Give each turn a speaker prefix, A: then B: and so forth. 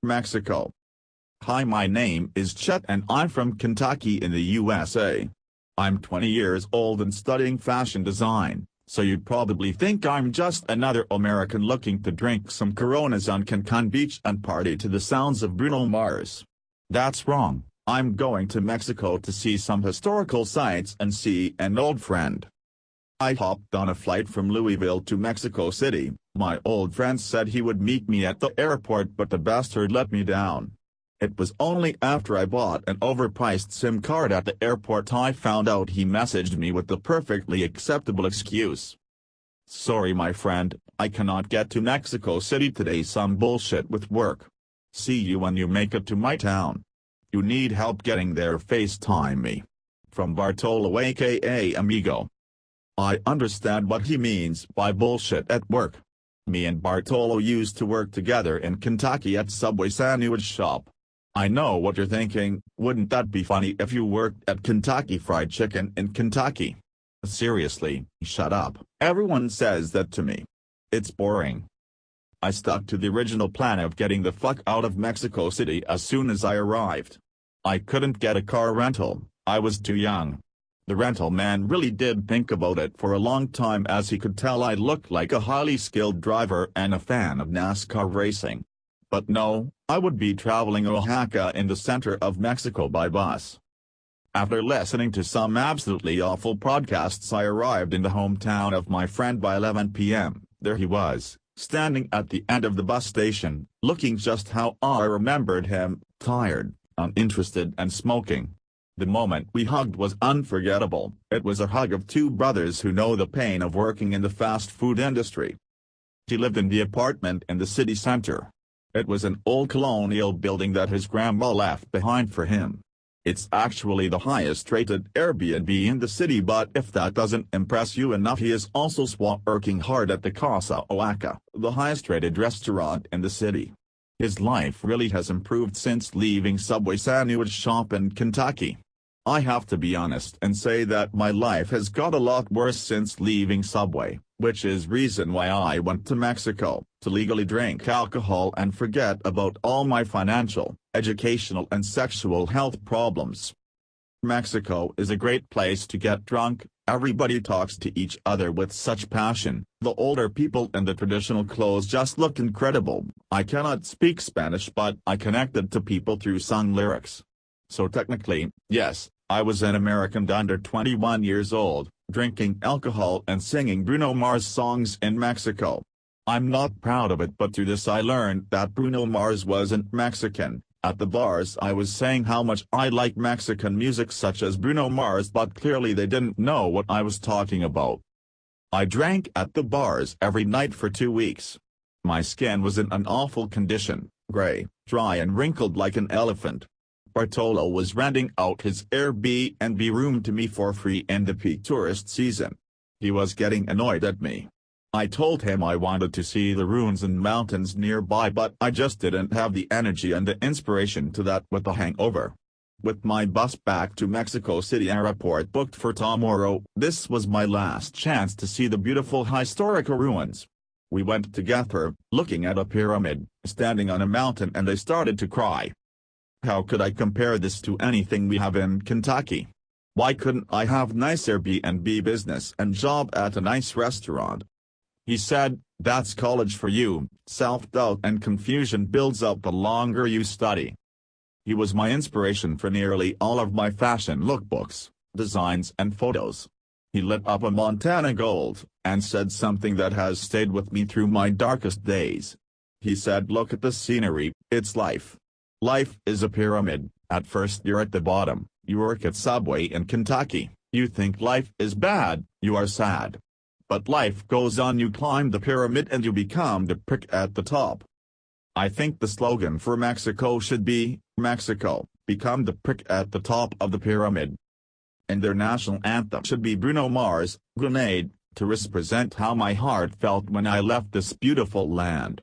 A: Mexico. Hi, my name is Chet and I'm from Kentucky in the USA. I'm 20 years old and studying fashion design, so you'd probably think I'm just another American looking to drink some Coronas on Cancun Beach and party to the sounds of Bruno Mars. That's wrong, I'm going to Mexico to see some historical sites and see an old friend. I hopped on a flight from Louisville to Mexico City. My old friend said he would meet me at the airport, but the bastard let me down. It was only after I bought an overpriced SIM card at the airport I found out he messaged me with the perfectly acceptable excuse. Sorry my friend, I cannot get to Mexico City today, some bullshit with work. See you when you make it to my town. You need help getting there, FaceTime me. From Bartolo aka Amigo. I understand what he means by bullshit at work. Me and Bartolo used to work together in Kentucky at Subway sandwich shop. I know what you're thinking, wouldn't that be funny if you worked at Kentucky Fried Chicken in Kentucky? Seriously, shut up, everyone says that to me. It's boring. I stuck to the original plan of getting the fuck out of Mexico City as soon as I arrived. I couldn't get a car rental, I was too young. The rental man really did think about it for a long time, as he could tell I looked like a highly skilled driver and a fan of NASCAR racing. But no, I would be traveling Oaxaca in the center of Mexico by bus. After listening to some absolutely awful podcasts, I arrived in the hometown of my friend by 11 p.m. There he was, standing at the end of the bus station, looking just how I remembered him, tired, uninterested and smoking. The moment we hugged was unforgettable. It was a hug of two brothers who know the pain of working in the fast food industry. He lived in the apartment in the city center. It was an old colonial building that his grandma left behind for him. It's actually the highest rated Airbnb in the city, but if that doesn't impress you enough, he is also working hard at the Casa Oaxaca, the highest rated restaurant in the city. His life really has improved since leaving Subway sandwich shop in Kentucky. I have to be honest and say that my life has got a lot worse since leaving Subway, which is reason why I went to Mexico, to legally drink alcohol and forget about all my financial, educational and sexual health problems. Mexico is a great place to get drunk, everybody talks to each other with such passion, the older people in the traditional clothes just look incredible. I cannot speak Spanish, but I connected to people through sung lyrics. So technically, yes, I was an American under 21 years old, drinking alcohol and singing Bruno Mars songs in Mexico. I'm not proud of it, but through this I learned that Bruno Mars wasn't Mexican. At the bars I was saying how much I like Mexican music such as Bruno Mars, but clearly they didn't know what I was talking about. I drank at the bars every night for 2 weeks. My skin was in an awful condition, gray, dry and wrinkled like an elephant. Bartolo was renting out his Airbnb room to me for free in the peak tourist season. He was getting annoyed at me. I told him I wanted to see the ruins and mountains nearby, but I just didn't have the energy and the inspiration to that with the hangover. With my bus back to Mexico City airport booked for tomorrow, this was my last chance to see the beautiful historical ruins. We went together, looking at a pyramid, standing on a mountain, and I started to cry. How could I compare this to anything we have in Kentucky? Why couldn't I have nice Airbnb business and job at a nice restaurant? He said, that's college for you, self-doubt and confusion builds up the longer you study. He was my inspiration for nearly all of my fashion lookbooks, designs and photos. He lit up a Montana Gold, and said something that has stayed with me through my darkest days. He said, look at the scenery, it's life. Life is a pyramid. At first you're at the bottom, you work at Subway in Kentucky, you think life is bad, you are sad. But life goes on, you climb the pyramid and you become the prick at the top. I think the slogan for Mexico should be, Mexico, become the prick at the top of the pyramid. And their national anthem should be Bruno Mars, Grenade, to represent how my heart felt when I left this beautiful land.